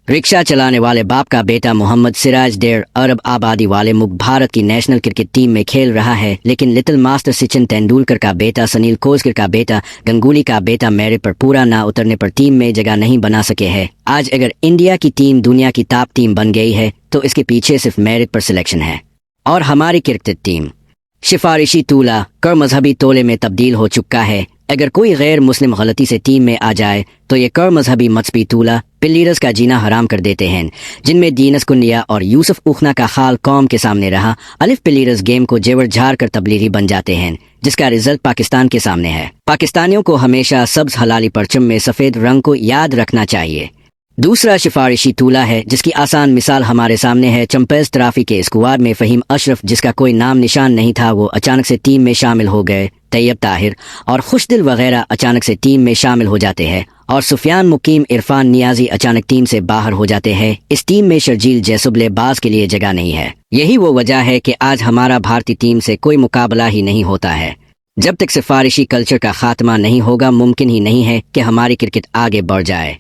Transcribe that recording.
رکشا چلانے والے باپ کا بیٹا محمد سراج 1.5 ارب آبادی والے ملک بھارت کی نیشنل کرکٹ ٹیم میں کھیل رہا ہے، لیکن لٹل ماسٹر سچن تندولکر کا بیٹا، سنیل کوسکر کا بیٹا، گنگولی کا بیٹا میرٹ پر پورا نہ اترنے پر ٹیم میں جگہ نہیں بنا سکے ہیں۔ آج اگر انڈیا کی ٹیم دنیا کی ٹاپ ٹیم بن گئی ہے تو اس کے پیچھے صرف میرٹ پر سلیکشن ہے، اور ہماری کرکٹ ٹیم سفارشی طولہ کر مذہبی تولے میں تبدیل ہو چکا ہے۔ اگر کوئی غیر مسلم غلطی سے ٹیم میں آ جائے تو یہ کر مذہبی مذہبی طولہ پلیئرز کا جینا حرام کر دیتے ہیں، جن میں دینس کنڈیا اور یوسف اوکھنا کا حال قوم کے سامنے رہا۔ الف پلیئرز گیم کو جیور جھاڑ کر تبلیغی بن جاتے ہیں، جس کا رزلٹ پاکستان کے سامنے ہے۔ پاکستانیوں کو ہمیشہ سبز حلالی پرچم میں سفید رنگ کو یاد رکھنا چاہیے۔ دوسرا سفارشی طولہ ہے، جس کی آسان مثال ہمارے سامنے ہے۔ چمپئنز ٹرافی کے اسکواڈ میں فہیم اشرف، جس کا کوئی نام نشان نہیں تھا، وہ اچانک سے ٹیم میں شامل ہو گئے۔ طیب طاہر اور خوشدل وغیرہ اچانک سے ٹیم میں شامل ہو جاتے ہیں، اور سفیان مقیم، عرفان نیازی اچانک ٹیم سے باہر ہو جاتے ہیں۔ اس ٹیم میں شرجیل جیسے بلے باز کے لیے جگہ نہیں ہے۔ یہی وہ وجہ ہے کہ آج ہمارا بھارتی ٹیم سے کوئی مقابلہ ہی نہیں ہوتا ہے۔ جب تک سفارشی کلچر کا خاتمہ نہیں ہوگا، ممکن ہی نہیں ہے کہ ہماری کرکٹ آگے بڑھ جائے۔